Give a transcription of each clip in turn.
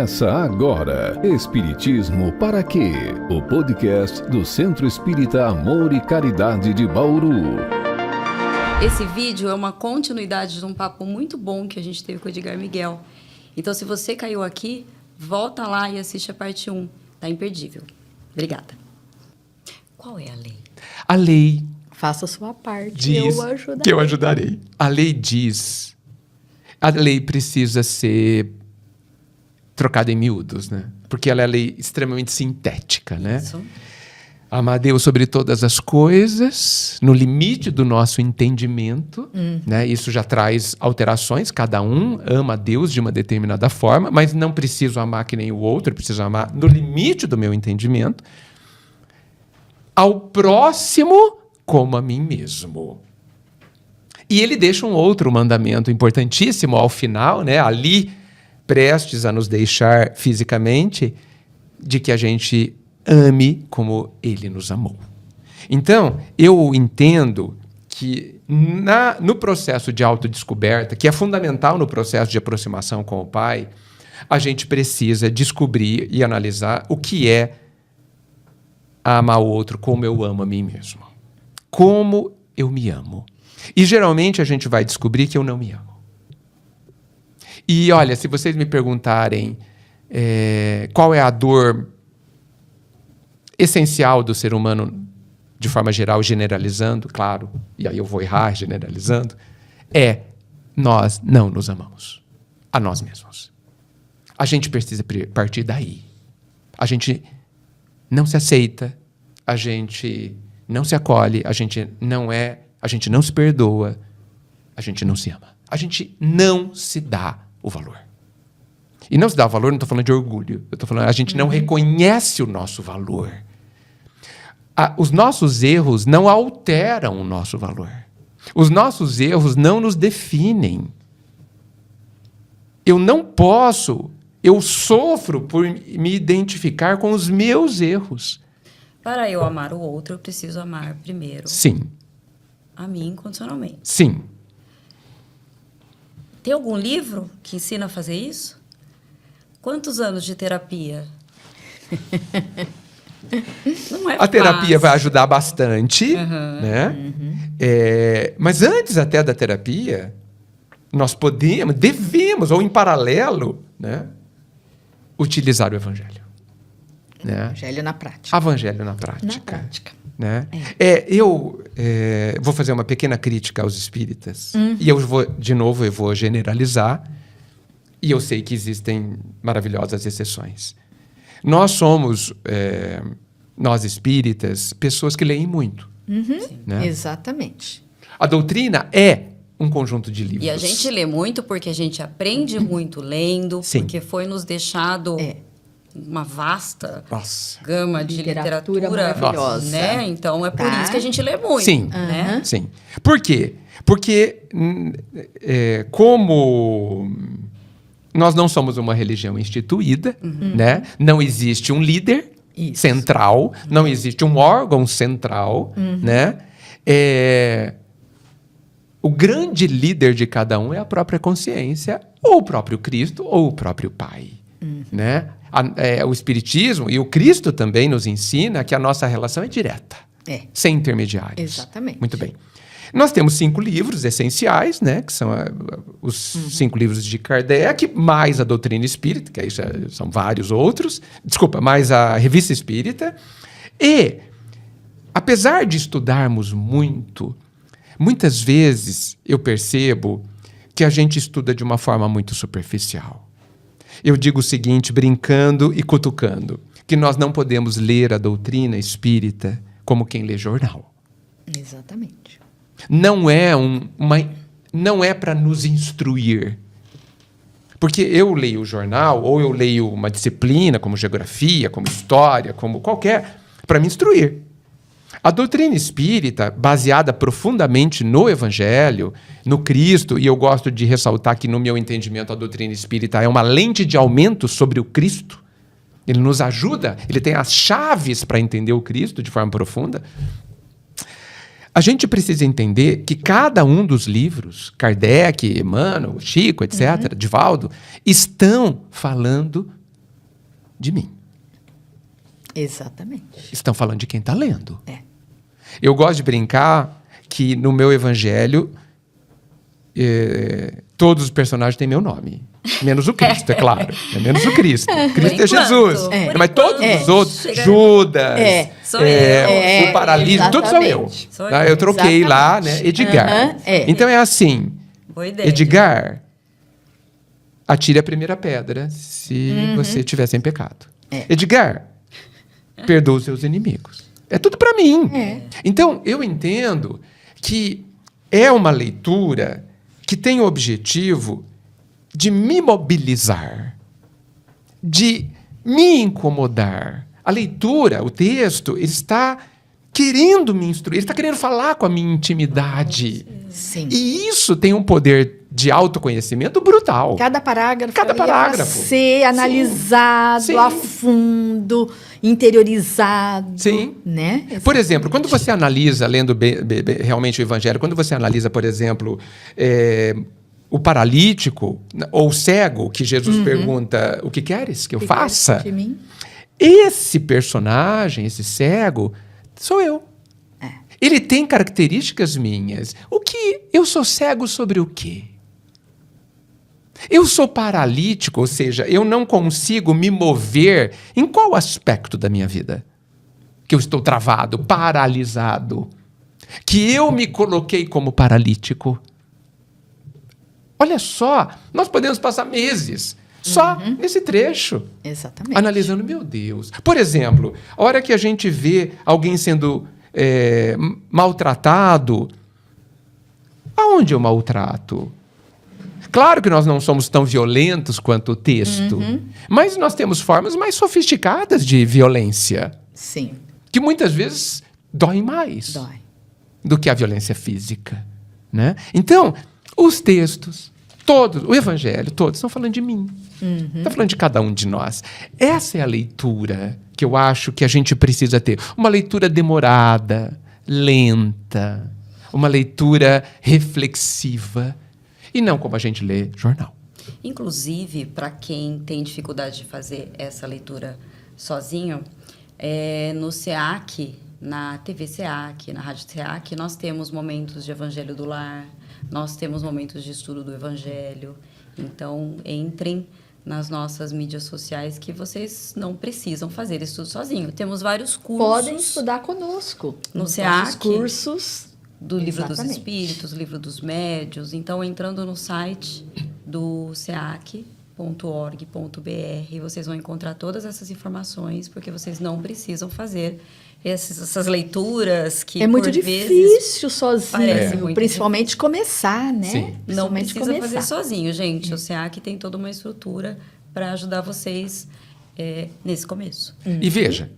Começa agora Espiritismo para quê? O podcast do Centro Espírita Amor e Caridade de Bauru. Esse vídeo é uma continuidade de um papo muito bom que a gente teve com o Edgar Miguel. Então, se você caiu aqui, volta lá e assiste a parte 1. Tá imperdível. Obrigada. Qual é a lei? A lei Faça a sua parte, diz que eu ajudarei. A lei diz... A lei precisa ser trocada em miúdos, né? Porque ela é uma lei extremamente sintética, né? Isso. Amar a Deus sobre todas as coisas, no limite do nosso entendimento, né? Isso já traz alterações, cada um ama a Deus de uma determinada forma, mas não preciso amar que nem o outro, eu preciso amar no limite do meu entendimento, ao próximo como a mim mesmo. E ele deixa um outro mandamento importantíssimo ao final, né? Ali, prestes a nos deixar fisicamente, de que a gente ame como ele nos amou. Então, eu entendo que no processo de autodescoberta, que é fundamental no processo de aproximação com o Pai, a gente precisa descobrir e analisar o que é amar o outro como eu amo a mim mesmo. Como eu me amo. E geralmente a gente vai descobrir que eu não me amo. E olha, se vocês me perguntarem qual é a dor essencial do ser humano, de forma geral, generalizando, claro, e aí eu vou errar generalizando, nós não nos amamos. A nós mesmos. A gente precisa partir daí. A gente não se aceita, a gente não se acolhe, a gente não se perdoa, a gente não se ama. A gente não se dá o valor. E não se dá o valor, não estou falando de orgulho. Eu estou falando, a gente não reconhece o nosso valor. Os nossos erros não alteram o nosso valor. Os nossos erros não nos definem. Eu sofro por me identificar com os meus erros. Para eu amar o outro, eu preciso amar primeiro. Sim. A mim incondicionalmente. Sim. Tem algum livro que ensina a fazer isso? Quantos anos de terapia? Não é a terapia fácil. vai ajudar bastante, né? Mas antes até da terapia, nós devemos, ou em paralelo, né, utilizar o Evangelho. Né? Evangelho na prática. Evangelho na prática. Na prática. Né? Eu vou fazer uma pequena crítica aos espíritas. E eu vou generalizar. E eu sei que existem maravilhosas exceções. Nós somos, nós espíritas, pessoas que leem muito. Né? Exatamente. A doutrina é um conjunto de livros. E a gente lê muito porque a gente aprende muito lendo, Sim. porque foi nos deixado uma vasta gama de literatura maravilhosa. né? Então, é por isso que a gente lê muito. Sim, né? sim. Por quê? Porque, como nós não somos uma religião instituída, né? Não existe um líder central, não existe um órgão central, né? O grande líder de cada um é a própria consciência, ou o próprio Cristo, ou o próprio Pai, né? O Espiritismo e o Cristo também nos ensina que a nossa relação é direta, sem intermediários. Exatamente. Muito bem. Nós temos 5 livros essenciais, né, que são os 5 livros de Kardec, mais a doutrina espírita, que aí são vários outros, mais a revista espírita. E, apesar de estudarmos muito, muitas vezes eu percebo que a gente estuda de uma forma muito superficial. Eu digo o seguinte, brincando e cutucando, que nós não podemos ler a doutrina espírita como quem lê jornal. Exatamente. Não é para nos instruir. Porque eu leio o jornal, ou eu leio uma disciplina, como geografia, como história, como qualquer, para me instruir. A doutrina espírita, baseada profundamente no Evangelho, no Cristo, e eu gosto de ressaltar que, no meu entendimento, a doutrina espírita é uma lente de aumento sobre o Cristo. Ele nos ajuda, ele tem as chaves para entender o Cristo de forma profunda. A gente precisa entender que cada um dos livros, Kardec, Emmanuel, Chico, etc., Divaldo, estão falando de mim. Exatamente. Estão falando de quem está lendo. É. Eu gosto de brincar que no meu evangelho todos os personagens têm meu nome. Menos o Cristo, é claro. Menos o Cristo. Cristo é Jesus. Mas todos os outros, Judas, Sou eu. o paralítico, todos são eu. Sou Tá? eu. Eu troquei lá, né? Edgar. Então é assim, Boa ideia. Edgar, atire a primeira pedra se você estiver sem pecado. Edgar, perdoa os seus inimigos. É tudo para mim. Então, eu entendo que é uma leitura que tem o objetivo de me mobilizar, de me incomodar. A leitura, o texto, ele está querendo me instruir, ele está querendo falar com a minha intimidade. Sim. E isso tem um poder de autoconhecimento brutal. Cada parágrafo, Cada ali é pra parágrafo. ser analisado Sim. a fundo, interiorizado. Sim. Né? Por exemplo, quando você analisa, lendo realmente o Evangelho, quando você analisa, por exemplo, o paralítico ou o cego, que Jesus pergunta, o que queres que eu faça? De mim? Esse personagem, esse cego, sou eu. Ele tem características minhas. O que? Eu sou cego sobre o quê? Eu sou paralítico, ou seja, eu não consigo me mover em qual aspecto da minha vida? Que eu estou travado, paralisado. Que eu me coloquei como paralítico. Olha só, nós podemos passar meses só nesse trecho. Exatamente. Analisando, meu Deus. Por exemplo, a hora que a gente vê alguém sendo maltratado, aonde eu maltrato? Claro que nós não somos tão violentos quanto o texto, mas nós temos formas mais sofisticadas de violência, Sim, que muitas vezes doem mais dói. do que a violência física, né? Então, os textos, todos, o Evangelho, todos estão falando de mim. Estão falando de cada um de nós. Essa é a leitura que eu acho que a gente precisa ter. Uma leitura demorada, lenta, uma leitura reflexiva, e não como a gente lê jornal. Inclusive, para quem tem dificuldade de fazer essa leitura sozinho, no SEAC, na TV SEAC, na Rádio SEAC, nós temos momentos de Evangelho do Lar, nós temos momentos de estudo do Evangelho. Então, entrem nas nossas mídias sociais que vocês não precisam fazer estudo sozinho. Temos vários cursos. Podem estudar conosco. No Nos SEAC, nossos cursos. do Livro dos Exatamente. Espíritos, Livro dos Médiuns. Então, entrando no site do seac.org.br, vocês vão encontrar todas essas informações, porque vocês não precisam fazer essas leituras que, É muito por vezes, difícil parece sozinho, muito principalmente começar, né? Sim. não Principalmente precisa fazer sozinho, gente. O SEAC tem toda uma estrutura para ajudar vocês nesse começo. E veja,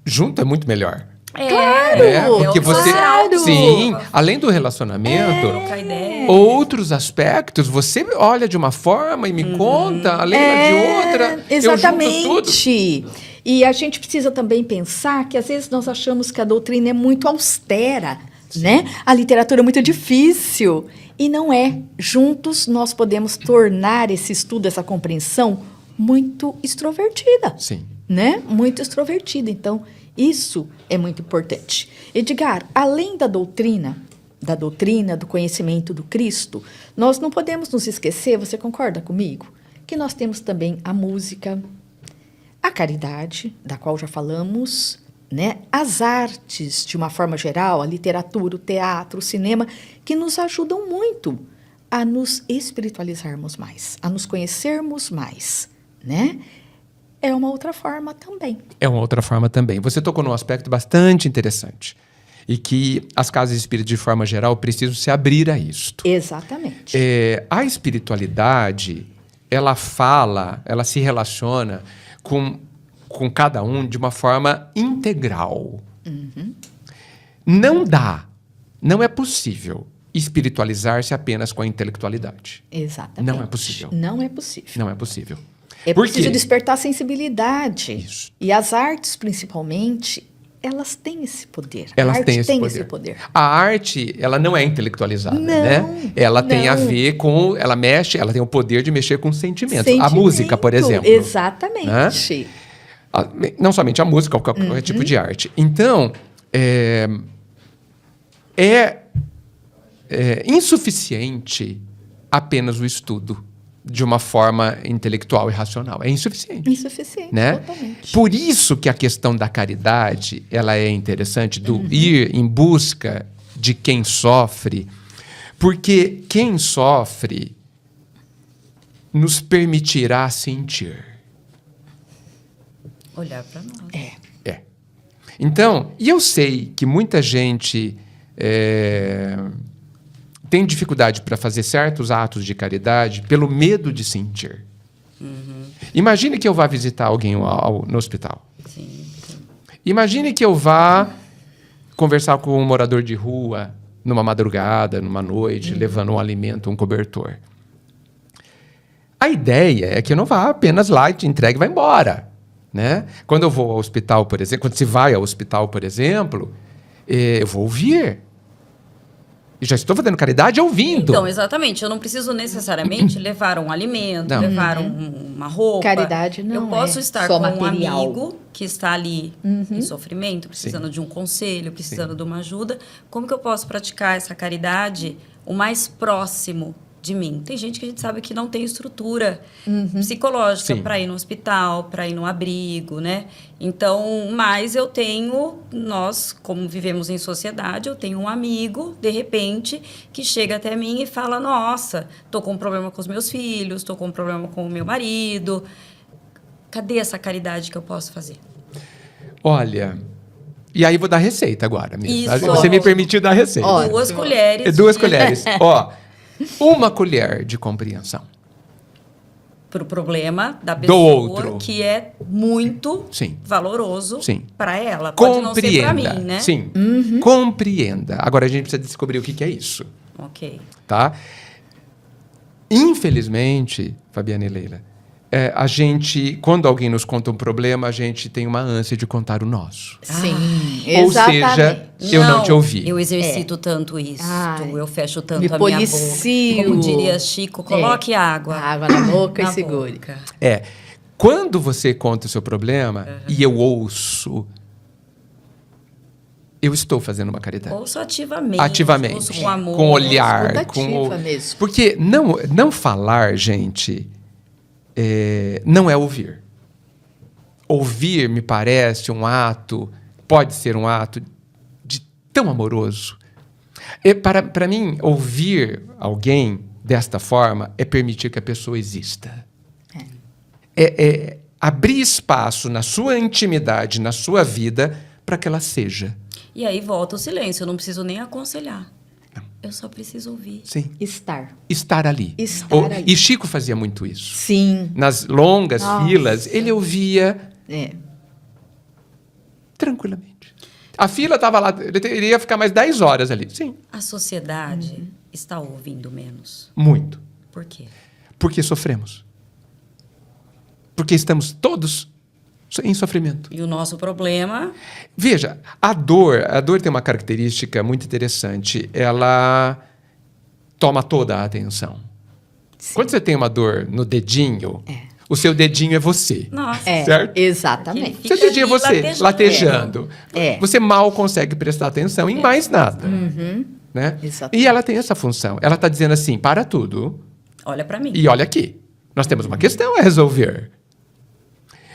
junto é muito melhor. Claro! Né? Porque você, Claro! sim, além do relacionamento, Trocar ideia. outros aspectos, você olha de uma forma e me conta, lembra de outra. Eu junto tudo. Exatamente. E a gente precisa também pensar que às vezes nós achamos que a doutrina é muito austera, né? A literatura é muito difícil. E não é. Juntos nós podemos tornar esse estudo, essa compreensão, muito extrovertida. Sim. Né? Muito extrovertida. Então, isso é muito importante. Edgar, além da doutrina, do conhecimento do Cristo, nós não podemos nos esquecer, você concorda comigo? Que nós temos também a música, a caridade, da qual já falamos, né? As artes, de uma forma geral, a literatura, o teatro, o cinema, que nos ajudam muito a nos espiritualizarmos mais, a nos conhecermos mais, né? É uma outra forma também. É uma outra forma também. Você tocou num aspecto bastante interessante. E que as casas espíritas, de forma geral, precisam se abrir a isto. Exatamente. A espiritualidade, ela se relaciona com cada um de uma forma integral. Não é possível espiritualizar-se apenas com a intelectualidade. Exatamente. Não é possível. Não é possível. Não é possível. É Por preciso quê? despertar a sensibilidade. Isso. E as artes, principalmente, elas têm esse poder. Elas a arte têm esse tem poder. esse poder. A arte, ela não é intelectualizada, Não, né? Ela tem a não. ver com... Ela tem o poder de mexer com sentimentos. A Sentimento. música, por exemplo. Exatamente. Não somente a música, qualquer tipo de arte. Então, é insuficiente apenas o estudo de uma forma intelectual e racional. É insuficiente. Insuficiente, Né? totalmente. Por isso que a questão da caridade ela é interessante, do ir em busca de quem sofre, porque quem sofre nos permitirá sentir. Olhar para nós. É. Então, e eu sei que muita gente tem dificuldade para fazer certos atos de caridade pelo medo de sentir. Imagine que eu vá visitar alguém no hospital. Sim, sim. Imagine que eu vá conversar com um morador de rua numa madrugada, numa noite, levando um alimento, um cobertor. A ideia é que eu não vá apenas lá e te entregue e vá embora. Né? Quando eu vou ao hospital, por exemplo, quando se vai ao hospital, por exemplo, eu vou ouvir. E já estou fazendo caridade ouvindo. Então, exatamente. Eu não preciso necessariamente levar um alimento, Não. levar uma roupa. Caridade não Eu posso é estar só com material. um amigo que está ali em sofrimento, precisando de um conselho, precisando de uma ajuda. Como que eu posso praticar essa caridade o mais próximo de mim? Tem gente que a gente sabe que não tem estrutura psicológica Sim. para ir no hospital, para ir no abrigo, né? Então, mas nós, como vivemos em sociedade, eu tenho um amigo, de repente, que chega até mim e fala: nossa, tô com um problema com os meus filhos, tô com um problema com o meu marido. Cadê essa caridade que eu posso fazer? Olha, e aí vou dar receita agora mesmo. Isso. Você me permitiu dar receita. Ó, 2 colheres. 2 colheres. Ó, 1 colher de compreensão. Para o problema da Do pessoa, outro. que é muito Sim. valoroso Sim. para ela. Pode não ser para Compreenda. mim, né? Sim. Compreenda. Agora a gente precisa descobrir o que é isso. Ok. Tá? Infelizmente, Fabiana e Leila, a gente, quando alguém nos conta um problema, a gente tem uma ânsia de contar o nosso. Sim, Ou exatamente. seja, eu não te ouvi. Eu exercito tanto isso. Ai, Eu fecho tanto me a minha policio. boca. Como diria Chico, coloque água. Água na boca na e segure. boca. Quando você conta o seu problema e eu ouço, eu estou fazendo uma caridade. Ouço ativamente. Ativamente. Ouço com amor. Com olhar. Escutativa mesmo. Porque não falar, gente, não é ouvir. Ouvir me parece pode ser um ato de tão amoroso. Para mim, ouvir alguém desta forma é permitir que a pessoa exista. É abrir espaço na sua intimidade, na sua vida, para que ela seja. E aí volta o silêncio. Eu não preciso nem aconselhar. Eu só preciso ouvir. Sim. Estar ali. Estar ali. E Chico fazia muito isso. Sim. Nas longas Nossa. filas, ele ouvia Tranquilamente. A fila estava lá, ele iria ficar mais 10 horas ali. Sim. A sociedade está ouvindo menos. Muito. Por quê? Porque sofremos. Porque estamos todos em sofrimento. E o nosso problema... Veja, a dor tem uma característica muito interessante. Ela toma toda a atenção. Sim. Quando você tem uma dor no dedinho, o seu dedinho é você. Nossa. Certo? Exatamente. Fica Seu dedinho é ali você, latejando. Você mal consegue prestar atenção em mais nada. Né? Exatamente. E ela tem essa função. Ela está dizendo assim, para tudo Olha para mim. e olha aqui. Nós temos uma questão a resolver.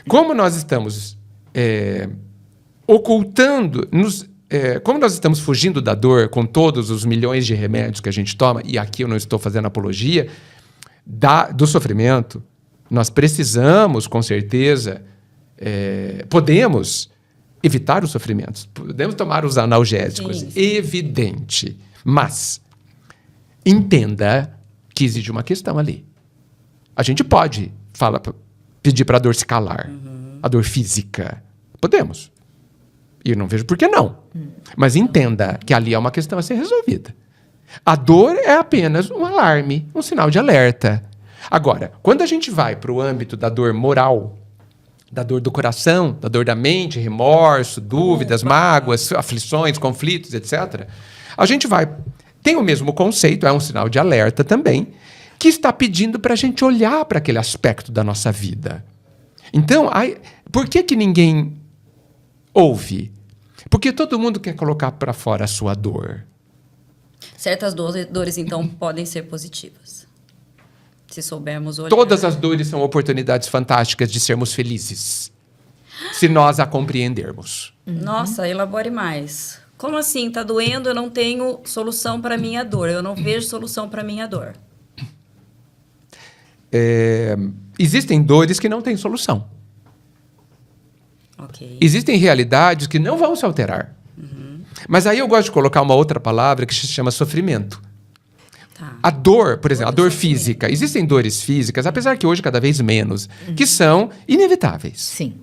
Como nós estamos ocultando, como nós estamos fugindo da dor com todos os milhões de remédios que a gente toma, e aqui eu não estou fazendo apologia, do sofrimento, nós precisamos, com certeza, podemos evitar os sofrimentos, podemos tomar os analgésicos, Sim. evidente, mas entenda que existe uma questão ali. A gente pode pedir para a dor se calar, a dor física. Podemos. E eu não vejo por que não. Mas entenda que ali é uma questão a ser resolvida. A dor é apenas um alarme, um sinal de alerta. Agora, quando a gente vai para o âmbito da dor moral, da dor do coração, da dor da mente, remorso, dúvidas, mágoas, aflições, conflitos, etc., a gente tem o mesmo conceito, é um sinal de alerta também, que está pedindo para a gente olhar para aquele aspecto da nossa vida. Então, Por que ninguém ouve? Porque todo mundo quer colocar para fora a sua dor. Certas dores, então, podem ser positivas. Se soubermos olhar. Todas as dores são oportunidades fantásticas de sermos felizes. Se nós a compreendermos. Nossa, elabore mais. Como assim? Tá doendo, eu não tenho solução para minha dor. Eu não vejo solução para minha dor. Existem dores que não têm solução. Ok. Existem realidades que não vão se alterar. Mas aí eu gosto de colocar uma outra palavra que se chama sofrimento. Tá. A dor, por exemplo, a dor Sofrimento. física. Existem dores físicas, apesar que hoje cada vez menos, que são inevitáveis. Sim.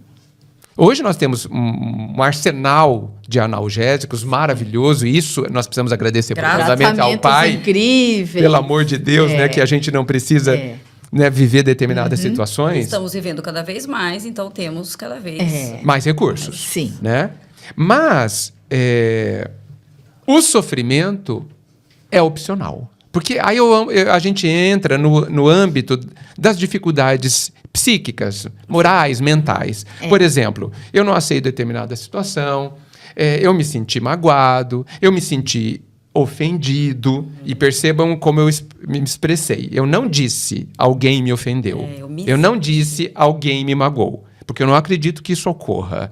Hoje nós temos um arsenal de analgésicos maravilhoso, e isso nós precisamos agradecer profundamente ao Tratamentos Pai, incríveis. pelo amor de Deus, né, que a gente não precisa viver determinadas situações. Estamos vivendo cada vez mais, então temos cada vez. Mais recursos. Sim. Né? Mas o sofrimento é opcional. Porque aí a gente entra no âmbito das dificuldades psíquicas, morais, mentais. Por exemplo, eu não aceito determinada situação, eu me senti magoado, eu me senti ofendido, e percebam como eu me expressei. Eu não disse alguém me ofendeu. Eu não disse alguém me magoou, porque eu não acredito que isso ocorra.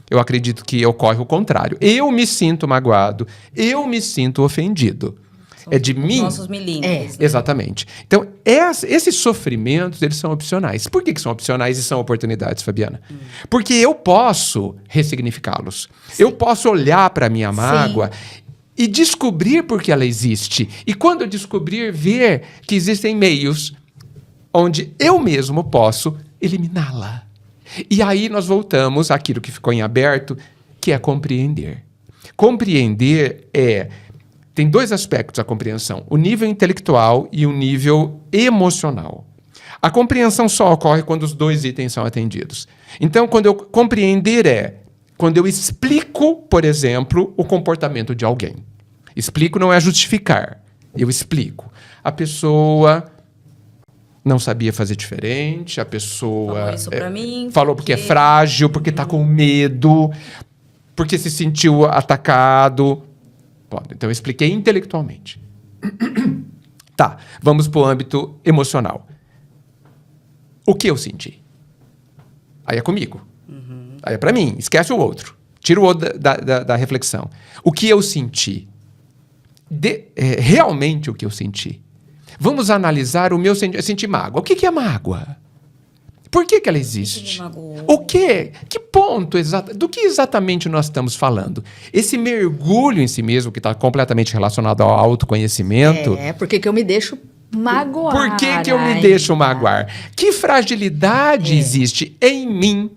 Eu acredito que ocorre o contrário. Eu me sinto magoado, eu me sinto ofendido. É de mim. Nossos milímetros. Exatamente. Então, esses sofrimentos, eles são opcionais. Por que são opcionais e são oportunidades, Fabiana? Porque eu posso ressignificá-los. Eu posso olhar para a minha mágoa e descobrir por que ela existe. E quando eu descobrir, ver que existem meios onde eu mesmo posso eliminá-la. E aí nós voltamos àquilo que ficou em aberto, que é compreender. Compreender tem dois aspectos a compreensão: o nível intelectual e o nível emocional. A compreensão só ocorre quando os dois itens são atendidos. Então, quando eu compreender quando eu explico, por exemplo, o comportamento de alguém. Explico não é justificar. Eu explico. A pessoa não sabia fazer diferente, a pessoa Falou isso pra mim, falou porque é frágil, porque está com medo, porque se sentiu atacado. Então, eu expliquei intelectualmente. Tá, vamos para o âmbito emocional. O que eu senti? Aí é comigo. Aí é para mim. Esquece o outro. Tira o outro da reflexão. O que eu senti? Realmente o que eu senti. Vamos analisar o meu sentimento. Eu senti mágoa. O que é mágoa? Por que ela existe? O quê? Que ponto exato? Do que exatamente nós estamos falando? Esse mergulho em si mesmo, que está completamente relacionado ao autoconhecimento. Por que eu me deixo magoar? Por que eu me deixo magoar? Que fragilidade existe em mim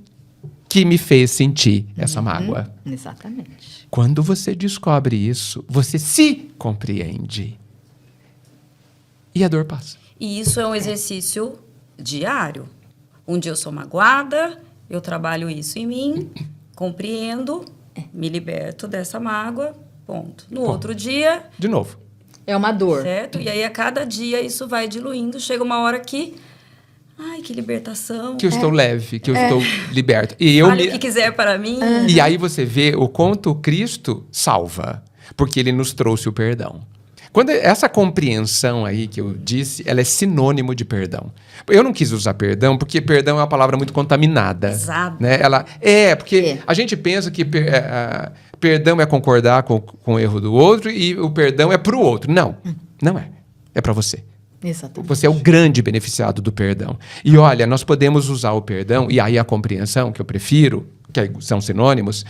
que me fez sentir essa mágoa? Exatamente. Quando você descobre isso, você se compreende. E a dor passa. E isso é um exercício diário. Um dia eu sou magoada, eu trabalho isso em mim, compreendo, me liberto dessa mágoa, ponto. No outro dia... De novo. É uma dor. Certo? E aí, a cada dia, isso vai diluindo. Chega uma hora que... Ai, que libertação. Que eu estou leve, que eu estou liberto. E Fale o que quiser para mim. E aí você vê o quanto Cristo salva, porque ele nos trouxe o perdão. Quando essa compreensão aí que eu disse, ela é sinônimo de perdão. Eu não quis usar perdão, porque perdão é uma palavra muito contaminada. Exato. Né? Porque a gente pensa que perdão é concordar com o erro do outro e o perdão é para o outro. Não, não é. É para você. Exatamente. Você é o grande beneficiado do perdão. E olha, nós podemos usar o perdão, e aí a compreensão, que eu prefiro, que são sinônimos,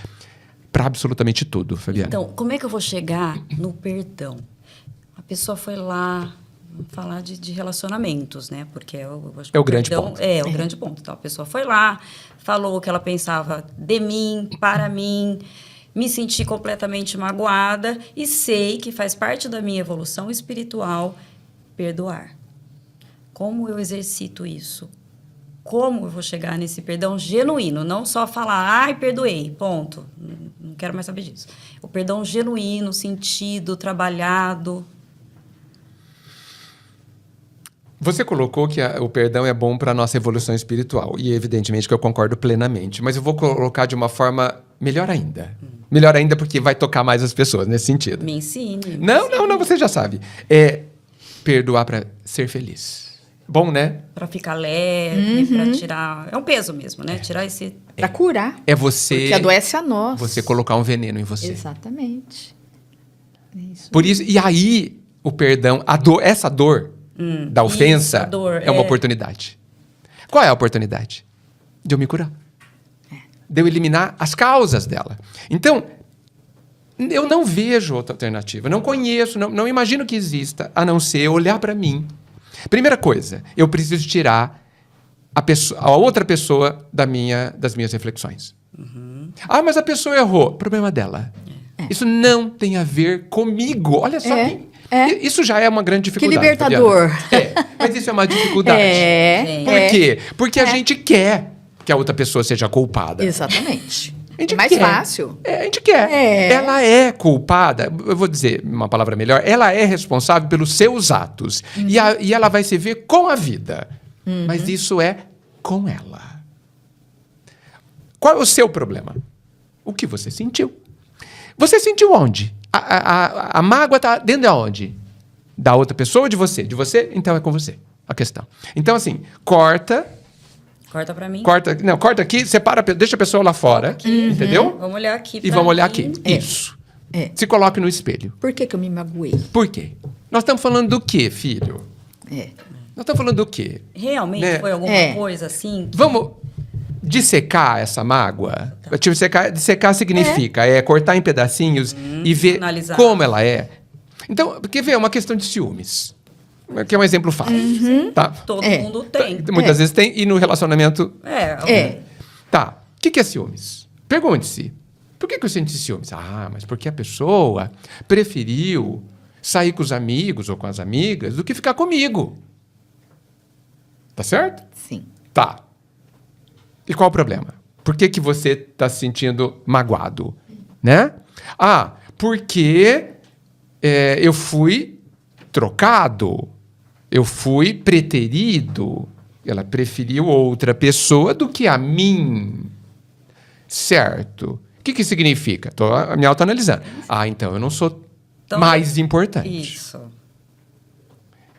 para absolutamente tudo, Fabiana. Então, como é que eu vou chegar no perdão? A pessoa foi lá falar de relacionamentos, né? Porque eu acho que o grande ponto. É o grande ponto. Então, a pessoa foi lá, falou o que ela pensava de mim, para mim, me senti completamente magoada e sei que faz parte da minha evolução espiritual perdoar. Como eu exercito isso? Como eu vou chegar nesse perdão genuíno? Não só falar, ai, perdoei, ponto. Não quero mais saber disso. O perdão genuíno, sentido, trabalhado. Você colocou que o perdão é bom para a nossa evolução espiritual. E evidentemente que eu concordo plenamente. Mas eu vou colocar de uma forma melhor ainda. Melhor ainda porque vai tocar mais as pessoas nesse sentido. Me ensine. Não, você já sabe. Perdoar para ser feliz. Bom, né? Para ficar leve, para tirar... É um peso mesmo, né? Tirar esse... Para curar. É você... Porque adoece a nós. Você colocar um veneno em você. Exatamente. É isso. Por isso, e aí, o perdão, essa dor da ofensa isso, a dor, é uma oportunidade. Qual é a oportunidade? De eu me curar. De eu eliminar as causas dela. Então, eu não vejo outra alternativa. Não conheço, não imagino que exista, a não ser olhar para mim. Primeira coisa, eu preciso tirar a outra pessoa das minhas reflexões. Ah, mas a pessoa errou. Problema dela. Isso não tem a ver comigo. Olha só. Isso já é uma grande dificuldade. Que libertador. Mas isso é uma dificuldade. Por quê? Porque a gente quer que a outra pessoa seja culpada. Exatamente. A gente mais quer. fácil. A gente quer. Ela é culpada. Eu vou dizer uma palavra melhor. Ela é responsável pelos seus atos. E ela vai se ver com a vida. Mas isso é com ela. Qual é o seu problema? O que você sentiu? Você sentiu onde? A mágoa está dentro de onde? Da outra pessoa ou de você? De você? Então é com você a questão. Então, assim, corta pra mim. Corta aqui, separa, deixa a pessoa lá fora. Entendeu? Vamos olhar aqui. E vamos olhar aqui. Isso. Se coloque no espelho. Por que eu me magoei? Por quê? Nós estamos falando do quê, filho? Nós estamos falando do quê? Realmente foi alguma coisa assim? Vamos dissecar essa mágoa? Dissecar significa cortar em pedacinhos e ver analisar como ela é. Então, quer ver? É uma questão de ciúmes. Que é um exemplo fácil. Tá? Todo mundo tem. Muitas vezes tem, e no relacionamento... Tá. O que é ciúmes? Pergunte-se. Por que eu senti ciúmes? Mas porque a pessoa preferiu sair com os amigos ou com as amigas do que ficar comigo. Tá certo? Sim. Tá. E qual o problema? Por que você está se sentindo magoado? Né? Porque eu fui trocado. Eu fui preterido. Ela preferiu outra pessoa do que a mim. Certo. O que significa? Estou me autoanalisando. Então eu não sou mais importante. Isso.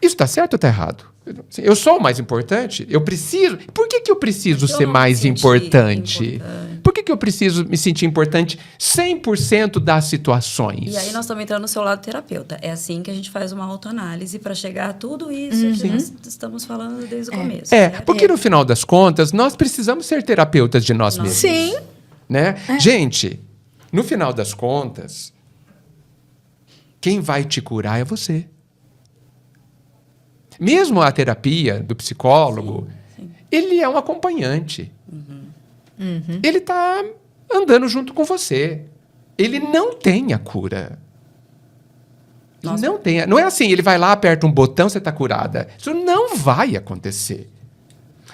Isso está certo ou está errado? Eu sou o mais importante? Eu preciso... Por que eu preciso ser mais importante? Por que eu preciso me sentir importante 100% das situações? E aí nós estamos entrando no seu lado terapeuta. É assim que a gente faz uma autoanálise para chegar a tudo isso que nós estamos falando desde o começo. Porque no final das contas, nós precisamos ser terapeutas de nós mesmos. Sim. Né? Gente, no final das contas, quem vai te curar é você. Mesmo a terapia do psicólogo, ele é um acompanhante. Ele está andando junto com você. Ele não tem a cura. Não é assim, ele vai lá, aperta um botão, você está curada. Isso não vai acontecer.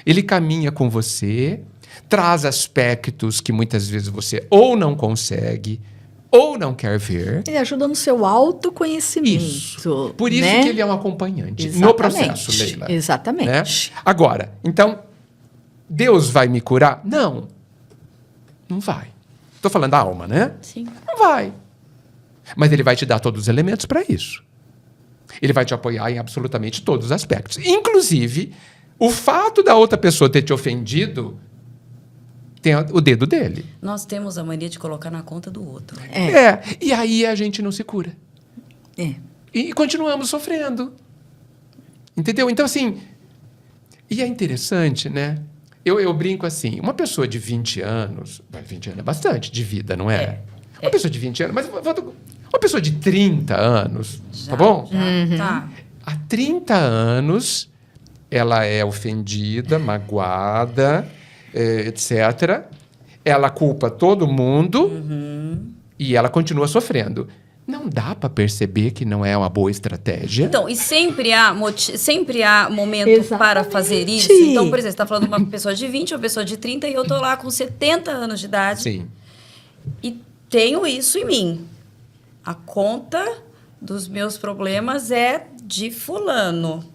Ele caminha com você, traz aspectos que muitas vezes você ou não consegue, ou não quer ver. Ele ajuda no seu autoconhecimento. Isso. Por isso né? que ele é um acompanhante Exatamente. no processo, Leila. Exatamente. Né? Agora, então, Deus vai me curar? Não. Não vai. Estou falando da alma, né? Sim. Não vai. Mas ele vai te dar todos os elementos para isso. Ele vai te apoiar em absolutamente todos os aspectos. Inclusive, o fato da outra pessoa ter te ofendido tem o dedo dele. Nós temos a mania de colocar na conta do outro. E aí a gente não se cura. E continuamos sofrendo. Entendeu? Então, assim... E é interessante, né? Eu brinco assim, uma pessoa de 20 anos... 20 anos é bastante de vida, não é? Uma pessoa de 20 anos... Mas uma pessoa de 30 anos, tá bom? Tá. Há 30 anos, ela é ofendida, magoada, etc. Ela culpa todo mundo e ela continua sofrendo. Não dá para perceber que não é uma boa estratégia. Então, e sempre há momento Exatamente. para fazer isso. Então, por exemplo, você está falando de uma pessoa de 20, uma pessoa de 30, e eu estou lá com 70 anos de idade. Sim. E tenho isso em mim. A conta dos meus problemas é de fulano.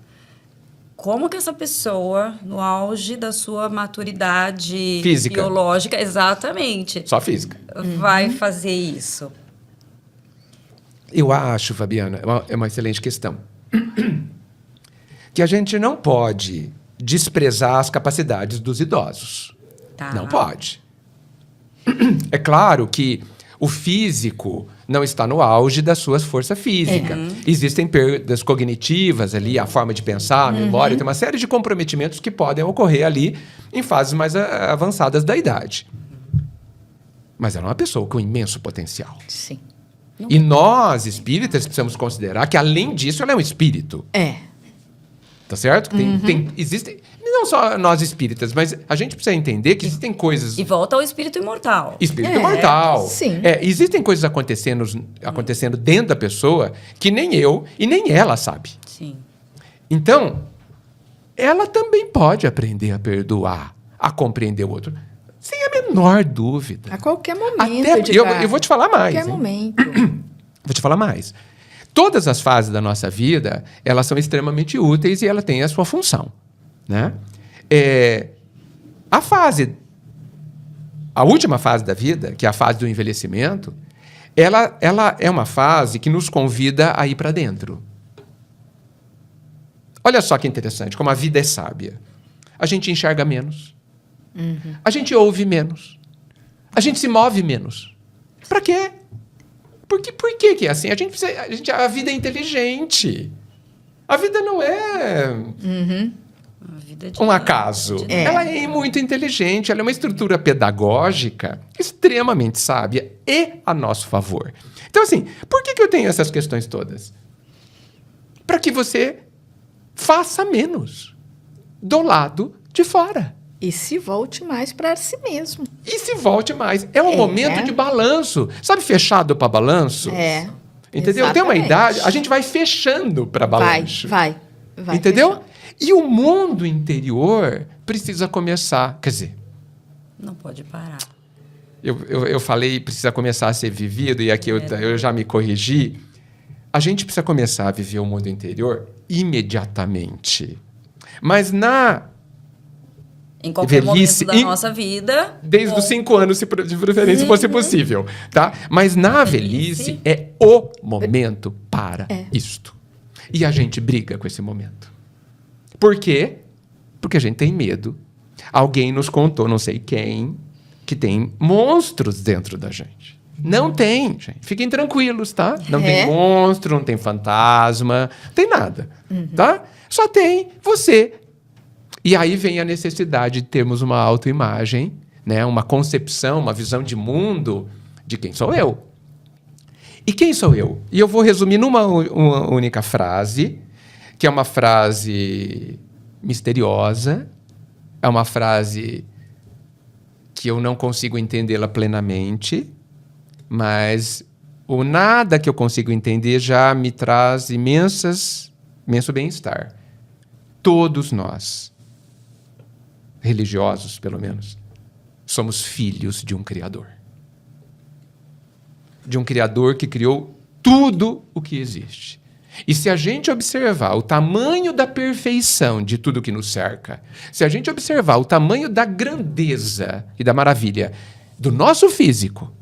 como que essa pessoa, no auge da sua maturidade Física. biológica, exatamente, Só física. vai fazer isso? Eu acho, Fabiana, é uma excelente questão. Que a gente não pode desprezar as capacidades dos idosos. Tá. Não pode. É claro que o físico não está no auge da sua força física. Existem perdas cognitivas ali, a forma de pensar, a memória, tem uma série de comprometimentos que podem ocorrer ali em fases mais avançadas da idade. Mas ela é uma pessoa com imenso potencial. Sim. E nós, espíritas, precisamos considerar que, além disso, ela é um espírito. Tá certo? Existem, não só nós espíritas, mas a gente precisa entender que existem coisas... E volta ao espírito imortal. Espírito imortal. Sim. Existem coisas acontecendo dentro da pessoa que nem eu e nem ela sabe. Sim. Então, ela também pode aprender a perdoar, a compreender o outro, sem a menor dúvida. A qualquer momento, Até, Edgar. eu vou te falar mais. A qualquer hein? momento. Vou te falar mais. Todas as fases da nossa vida, elas são extremamente úteis e ela tem a sua função, né? A última fase da vida, que é a fase do envelhecimento, ela é uma fase que nos convida a ir para dentro. Olha só que interessante, como a vida é sábia. A gente enxerga menos. A gente ouve menos. A gente se move menos. Para quê? Por que que é assim? A vida é inteligente. A vida não é A vida de um acaso. Ela é muito inteligente, ela é uma estrutura pedagógica extremamente sábia e a nosso favor. Então, assim, por que eu tenho essas questões todas? Para que você faça menos do lado de fora. E se volte mais para si mesmo. E se volte mais. É um momento de balanço. Sabe fechado para balanço? Entendeu? Exatamente. Tem uma idade, a gente vai fechando para balanço. Vai Entendeu? fechando. E o mundo interior precisa começar. Quer dizer, Não pode parar. eu falei precisa começar a ser vivido, e aqui eu já me corrigi. A gente precisa começar a viver o mundo interior imediatamente. Mas Em qualquer velhice, momento da nossa vida. desde os 5 anos, de preferência, se fosse possível. Tá? Mas na velhice é o momento para isto. E a gente briga com esse momento. Por quê? Porque a gente tem medo. Alguém nos contou, não sei quem, que tem monstros dentro da gente. Não tem, gente. Fiquem tranquilos, tá? Não tem monstro, não tem fantasma, não tem nada, tá? Só tem você. E aí vem a necessidade de termos uma autoimagem, né? Uma concepção, uma visão de mundo de quem sou eu. E quem sou eu? E eu vou resumir numa única frase, que é uma frase misteriosa, é uma frase que eu não consigo entendê-la plenamente, mas o nada que eu consigo entender já me traz imenso bem-estar. Todos nós, religiosos pelo menos, somos filhos de um Criador. De um Criador que criou tudo o que existe. E se a gente observar o tamanho da perfeição de tudo que nos cerca, se a gente observar o tamanho da grandeza e da maravilha do nosso físico,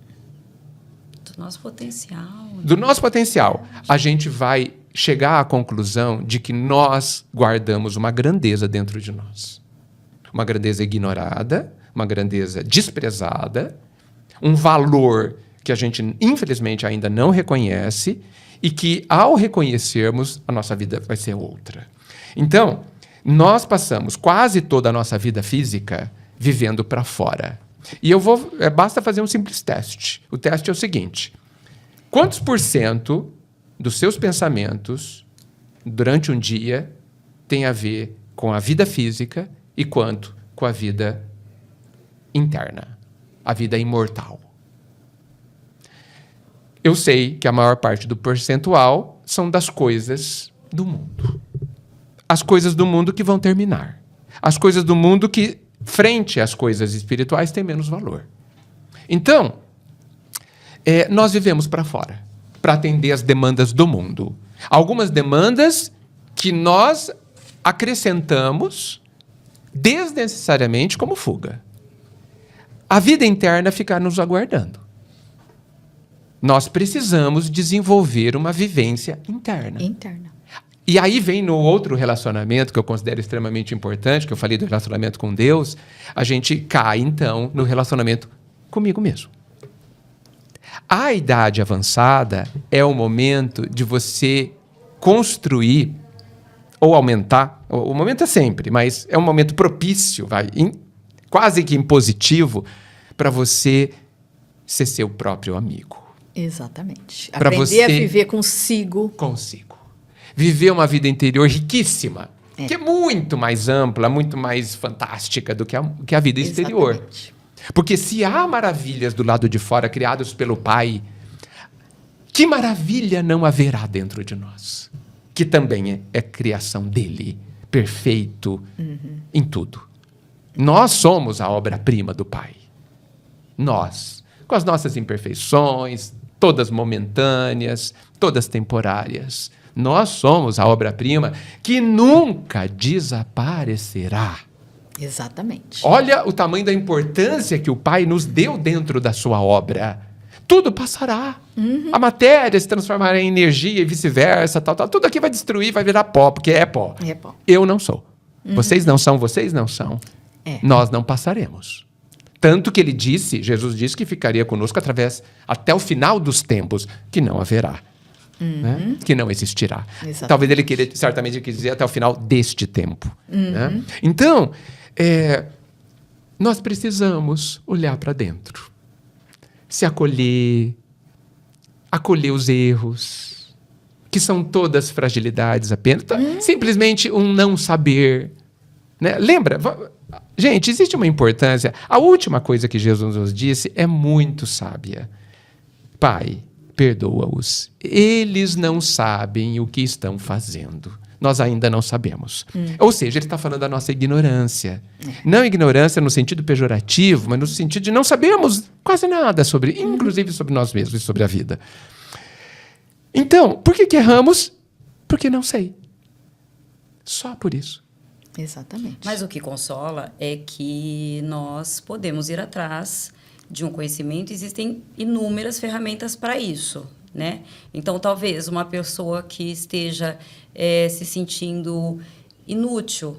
do nosso potencial, a gente vai chegar à conclusão de que nós guardamos uma grandeza dentro de nós. Uma grandeza ignorada, uma grandeza desprezada, um valor que a gente, infelizmente, ainda não reconhece e que, ao reconhecermos, a nossa vida vai ser outra. Então, nós passamos quase toda a nossa vida física vivendo para fora. E basta fazer um simples teste. O teste é o seguinte: quantos % dos seus pensamentos durante um dia tem a ver com a vida física e quanto com a vida interna, a vida imortal? Eu sei que a maior parte do percentual são das coisas do mundo. As coisas do mundo que vão terminar. As coisas do mundo que, frente às coisas espirituais, têm menos valor. Então, nós vivemos para fora, para atender as demandas do mundo. Algumas demandas que nós acrescentamos desnecessariamente como fuga. A vida interna fica nos aguardando. Nós precisamos desenvolver uma vivência interna. Interna. E aí vem no outro relacionamento que eu considero extremamente importante, que eu falei do relacionamento com Deus, a gente cai, então, no relacionamento comigo mesmo. A idade avançada é o momento de você construir ou aumentar, o momento é sempre, mas é um momento propício, quase que impositivo, para você ser seu próprio amigo. Exatamente. Pra Aprender você- a viver consigo. Consigo. Viver uma vida interior riquíssima, que é muito mais ampla, muito mais fantástica do que a vida exterior. Exatamente. Porque se há maravilhas do lado de fora criadas pelo Pai, que maravilha não haverá dentro de nós? Que também é criação dele, perfeito em tudo. Nós somos a obra-prima do Pai. Nós, com as nossas imperfeições, todas momentâneas, todas temporárias. Nós somos a obra-prima que nunca desaparecerá. Exatamente. Olha o tamanho da importância que o Pai nos deu dentro da sua obra. Tudo passará. A matéria se transformará em energia e vice-versa, tal. Tudo aqui vai destruir, vai virar pó, porque é pó. É pó. Eu não sou. Vocês não são, vocês não são. É. Nós não passaremos. Tanto que ele disse, Jesus disse que ficaria conosco até o final dos tempos, que não haverá. Né? Que não existirá. Exatamente. Talvez ele certamente quis dizer até o final deste tempo. Né? Então, nós precisamos olhar para dentro. Se acolher os erros, que são todas fragilidades apenas. Simplesmente um não saber. Né? Lembra? Gente, existe uma importância. A última coisa que Jesus nos disse é muito sábia. Pai, perdoa-os. Eles não sabem o que estão fazendo. Nós ainda não sabemos. Ou seja, ele está falando da nossa ignorância. Não ignorância no sentido pejorativo, mas no sentido de não sabermos quase nada sobre, inclusive sobre nós mesmos e sobre a vida. Então, por que erramos? Porque não sei. Só por isso. Exatamente. Mas o que consola é que nós podemos ir atrás de um conhecimento, existem inúmeras ferramentas para isso, né? Então, talvez uma pessoa que esteja se sentindo inútil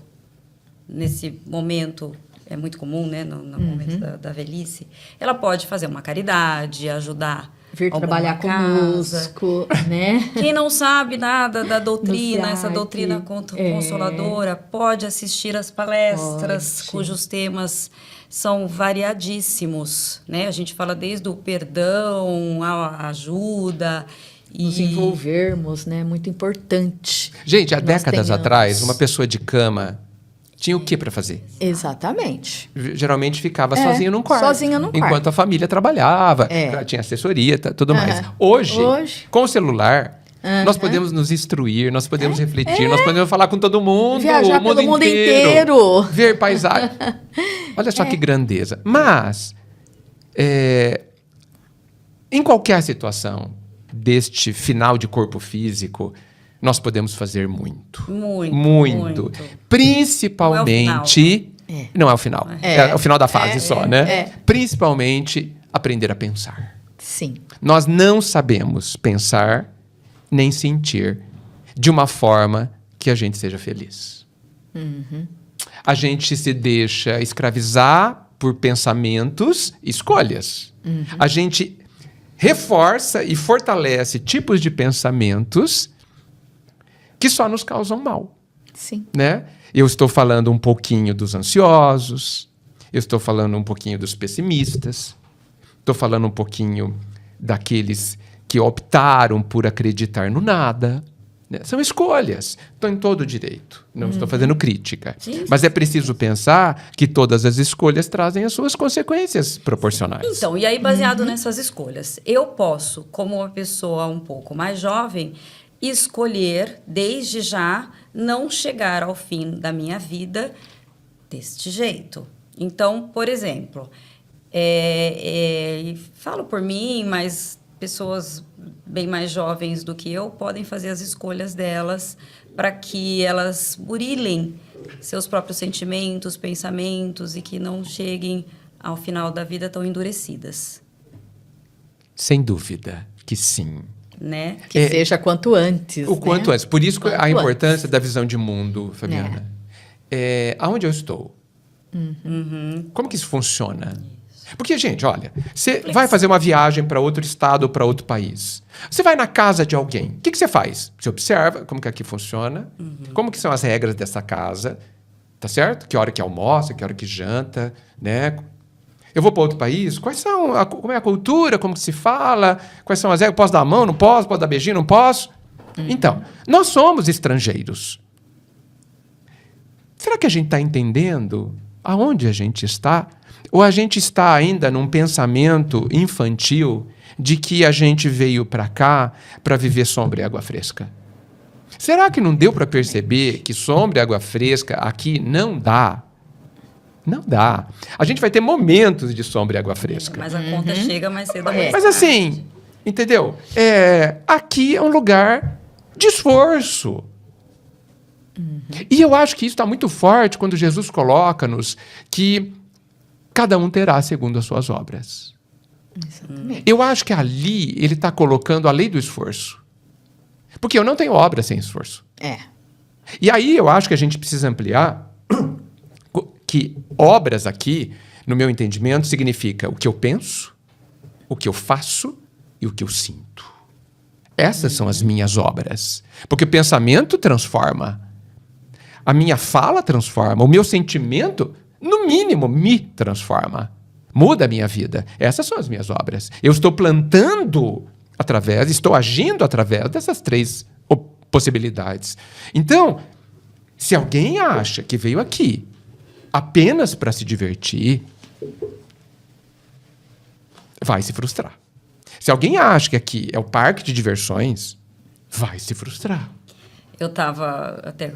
nesse momento, é muito comum, né, no momento da velhice, ela pode fazer uma caridade, ajudar Vir alguma trabalhar casa. conosco, né? Quem não sabe nada da doutrina, No essa site, doutrina consoladora, pode assistir às palestras, Pode. cujos temas são variadíssimos, né? A gente fala desde o perdão, a ajuda. Nos envolvermos, né? Muito importante. Gente, há Nós décadas tenhamos. atrás, uma pessoa de cama tinha o que para fazer? Exatamente. Geralmente ficava sozinho num quarto. sozinha num quarto. Enquanto a família trabalhava, tinha assessoria, tudo mais. Hoje, com o celular, nós podemos nos instruir, nós podemos refletir, nós podemos falar com todo mundo, Viajar o mundo pelo mundo inteiro, inteiro. ver paisagem. Olha só que grandeza. Mas, em qualquer situação deste final de corpo físico, nós podemos fazer muito. Muito. Principalmente... Não é o final. É o final da fase só, né? Principalmente aprender a pensar. Sim. Nós não sabemos pensar nem sentir de uma forma que a gente seja feliz. A gente se deixa escravizar por pensamentos, escolhas. A gente reforça e fortalece tipos de pensamentos que só nos causam mal. Sim. Né? Eu estou falando um pouquinho dos ansiosos, eu estou falando um pouquinho dos pessimistas, estou falando um pouquinho daqueles que optaram por acreditar no nada. Né? São escolhas, estão em todo o direito. Não estou fazendo crítica. Sim. Mas é preciso pensar que todas as escolhas trazem as suas consequências proporcionais. Então, e aí baseado nessas escolhas, eu posso, como uma pessoa um pouco mais jovem, escolher, desde já, não chegar ao fim da minha vida deste jeito. Então, por exemplo, falo por mim, mas pessoas bem mais jovens do que eu podem fazer as escolhas delas para que elas burilem seus próprios sentimentos, pensamentos e que não cheguem ao final da vida tão endurecidas. Sem dúvida que sim. Né? Que seja quanto antes. O quanto antes. Por isso Quanto a importância antes. da visão de mundo, Fabiana. Aonde eu estou? Como que isso funciona? Porque, gente, olha, você vai fazer uma viagem para outro estado ou para outro país. Você vai na casa de alguém. O que você faz? Você observa como que aqui funciona, como que são as regras dessa casa, tá certo? Que hora que almoça, que hora que janta, né? Eu vou para outro país, como é a cultura, como que se fala, quais são as regras, posso dar a mão, não posso, posso dar beijinho, não posso? Então, nós somos estrangeiros. Será que a gente está entendendo aonde a gente está? Ou a gente está ainda num pensamento infantil de que a gente veio para cá para viver sombra e água fresca? Será que não deu para perceber que sombra e água fresca aqui não dá? Não dá. A gente vai ter momentos de sombra e água fresca. Mas a conta chega mais cedo ou mais Mas tarde. assim, entendeu? Aqui é um lugar de esforço. E eu acho que isso está muito forte quando Jesus coloca-nos que cada um terá segundo as suas obras. Exatamente. Eu acho que ali ele está colocando a lei do esforço. Porque eu não tenho obra sem esforço. E aí eu acho que a gente precisa ampliar que obras aqui, no meu entendimento, significa o que eu penso, o que eu faço e o que eu sinto. Essas são as minhas obras. Porque o pensamento transforma. A minha fala transforma. O meu sentimento, no mínimo, me transforma. Muda a minha vida. Essas são as minhas obras. Eu estou plantando estou agindo através dessas 3 possibilidades. Então, se alguém acha que veio aqui apenas para se divertir, vai se frustrar. Se alguém acha que aqui é o parque de diversões, vai se frustrar. Eu estava até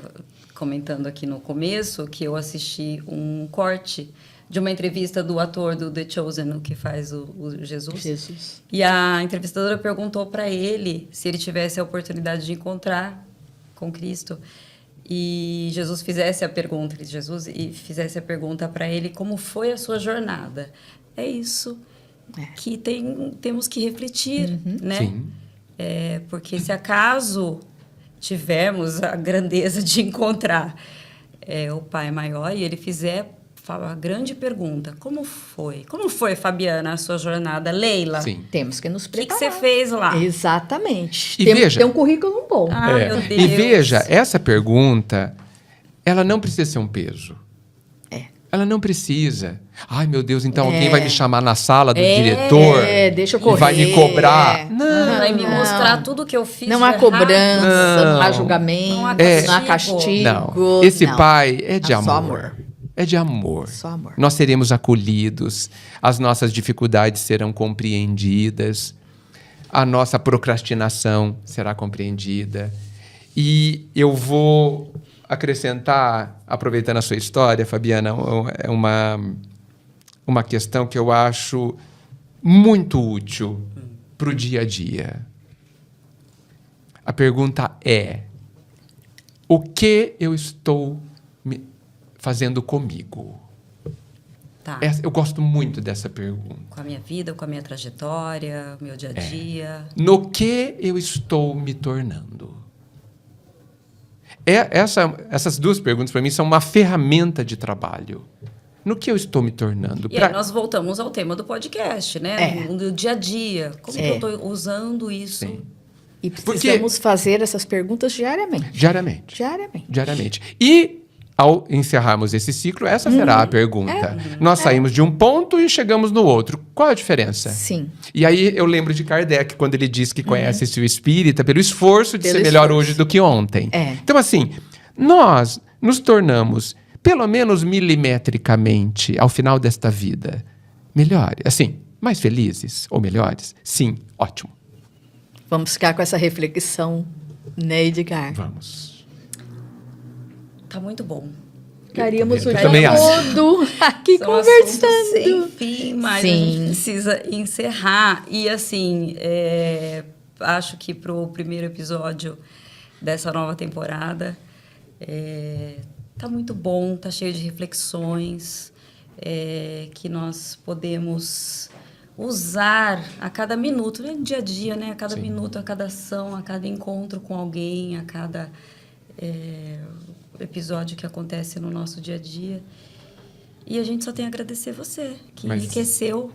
comentando aqui no começo que eu assisti um corte de uma entrevista do ator do The Chosen, o que faz o Jesus. E a entrevistadora perguntou para ele se ele tivesse a oportunidade de encontrar com Cristo e Jesus fizesse a pergunta para ele como foi a sua jornada. É isso que temos que refletir, né? Sim. Porque se acaso tivermos a grandeza de encontrar o Pai maior e ele fizer a grande pergunta, como foi? Como foi, Fabiana, a sua jornada? Leila? Sim. Temos que nos O que preparar. você fez lá? Exatamente. E Temos veja- que ter um currículo bom. Meu Deus. E veja, essa pergunta, ela não precisa ser um peso. Ela não precisa. Ai, meu Deus, então alguém vai me chamar na sala do diretor deixa eu e correr. vai me cobrar. Não. Vai me mostrar tudo que eu fiz Não de há errado. cobrança, não há Não. julgamento, Não há não há castigo. castigo. Não. Esse não. pai é de É só amor. amor. É de amor. Só amor. Nós seremos acolhidos, as nossas dificuldades serão compreendidas, a nossa procrastinação será compreendida. E eu vou acrescentar, aproveitando a sua história, Fabiana, é uma questão que eu acho muito útil para o dia a dia. A pergunta é: o que eu estou fazendo comigo? Tá. Eu gosto muito dessa pergunta. Com a minha vida, com a minha trajetória, meu dia a dia. No que eu estou me tornando? Essas 2 perguntas, para mim, são uma ferramenta de trabalho. No que eu estou me tornando? E aí nós voltamos ao tema do podcast, né? No dia a dia. Como que eu estou usando isso? Sim. E precisamos fazer essas perguntas diariamente. Diariamente. E, ao encerrarmos esse ciclo, essa será a pergunta. Nós saímos de um ponto e chegamos no outro. Qual a diferença? Sim. E aí eu lembro de Kardec, quando ele diz que conhece-se o espírita pelo esforço de Pelo ser melhor esforço. hoje do que ontem. Então, assim, nós nos tornamos, pelo menos milimetricamente, ao final desta vida, melhores. Assim, mais felizes ou melhores? Sim, ótimo. Vamos ficar com essa reflexão, né, Edgar? Vamos. Tá muito bom. Ficaríamos o Eu dia também acho. todo aqui São assuntos conversando. sem fim, mas a Sim. gente precisa encerrar. E assim, acho que para o primeiro episódio dessa nova temporada tá muito bom, tá cheio de reflexões que nós podemos usar a cada minuto, né? Dia a dia, né? A cada minuto, a cada ação, a cada encontro com alguém, a cada episódio que acontece no nosso dia a dia. E a gente só tem a agradecer você, que enriqueceu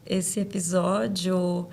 esse episódio,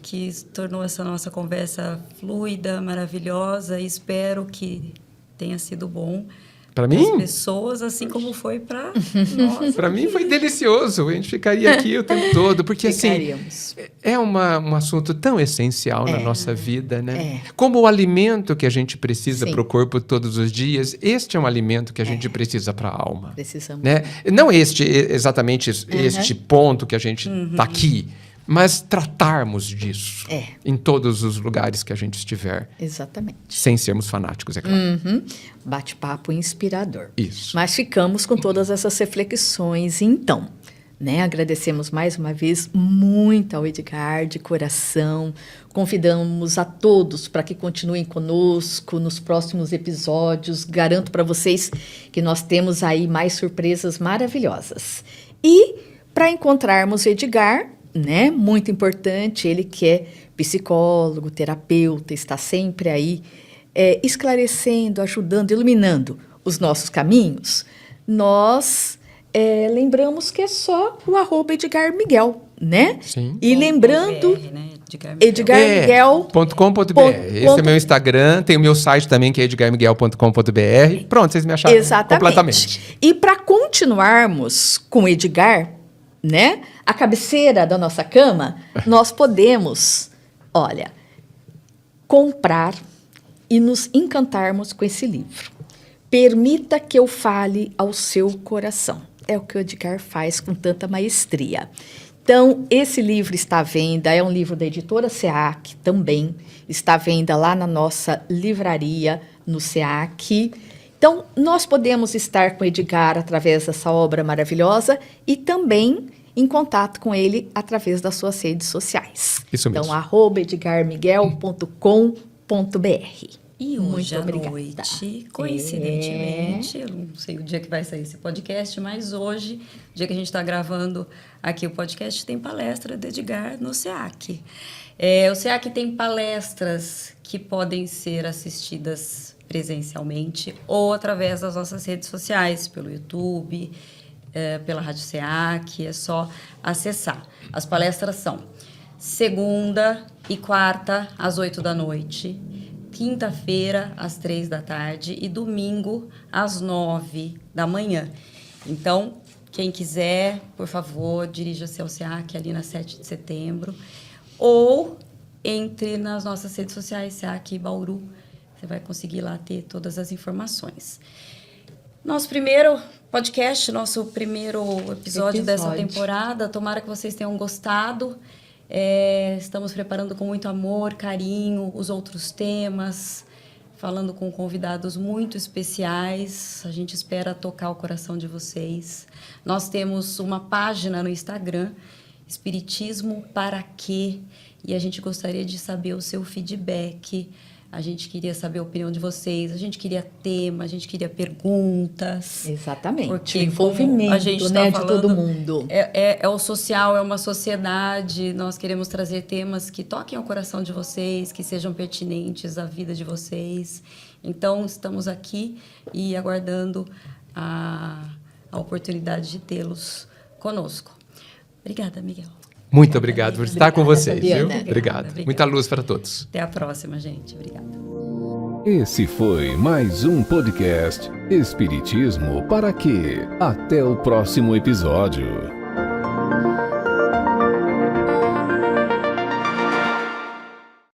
que tornou essa nossa conversa fluida, maravilhosa, e espero que tenha sido bom Para para as mim? pessoas, assim como foi para nós. Para mim foi delicioso. A gente ficaria aqui o tempo todo, porque assim Ficaríamos. é um assunto tão essencial na nossa vida, né? É. Como o alimento que a gente precisa Sim. para o corpo todos os dias, este é um alimento que a gente precisa para a alma. Precisamos. Né? Não exatamente este ponto que a gente está aqui, mas tratarmos disso em todos os lugares que a gente estiver, Exatamente. sem sermos fanáticos, é claro. Bate-papo inspirador. Isso. Mas ficamos com todas essas reflexões, então. Né? Agradecemos mais uma vez muito ao Edgar, de coração. Convidamos a todos para que continuem conosco nos próximos episódios. Garanto para vocês que nós temos aí mais surpresas maravilhosas. E para encontrarmos o Edgar, né? Muito importante, ele que é psicólogo, terapeuta, está sempre aí esclarecendo, ajudando, iluminando os nossos caminhos. Nós lembramos que é só o @Edgar Miguel, né? Sim. E lembrando, .br, né? Edgar Miguel. .com.br. Esse é meu Instagram, tem o meu site também, que é edgarmiguel.com.br. Pronto, vocês me acharam completamente. E para continuarmos com o Edgar, né? A cabeceira da nossa cama, nós podemos, olha, comprar e nos encantarmos com esse livro. Permita que eu fale ao seu coração. É o que o Edgar faz com tanta maestria. Então, esse livro está à venda, é um livro da editora SEAC também, está à venda lá na nossa livraria, no SEAC. Então, nós podemos estar com o Edgar através dessa obra maravilhosa e também em contato com ele através das suas redes sociais. Isso mesmo. Então, @edgarmiguel.com.br. E hoje Muito à obrigada. noite, coincidentemente, eu não sei o dia que vai sair esse podcast, mas hoje, o dia que a gente está gravando aqui o podcast, tem palestra do Edgar no SEAC. O SEAC tem palestras que podem ser assistidas presencialmente ou através das nossas redes sociais, pelo YouTube, pela Rádio SEAC, é só acessar. As palestras são segunda e quarta, às 20h, quinta-feira, às 15h, e domingo, às 9h. Então, quem quiser, por favor, dirija-se ao SEAC, ali na 7 de setembro, ou entre nas nossas redes sociais, SEAC e Bauru. Você vai conseguir lá ter todas as informações. Nosso primeiro podcast, nosso primeiro episódio dessa temporada. Tomara que vocês tenham gostado. Estamos preparando com muito amor, carinho, os outros temas, falando com convidados muito especiais. A gente espera tocar o coração de vocês. Nós temos uma página no Instagram, Espiritismo para Quê? E a gente gostaria de saber o seu feedback. A gente queria saber a opinião de vocês, a gente queria tema, a gente queria perguntas. Exatamente. Porque o envolvimento, a gente né, tá de todo falando, mundo. É o social, é uma sociedade. Nós queremos trazer temas que toquem ao coração de vocês, que sejam pertinentes à vida de vocês. Então, estamos aqui e aguardando a oportunidade de tê-los conosco. Obrigada, Miguel. Muito obrigado por estar com vocês, viu? Fabiana. Obrigado. Obrigada. Muita luz para todos. Até a próxima, gente. Obrigada. Esse foi mais um podcast Espiritismo para Quê? Até o próximo episódio.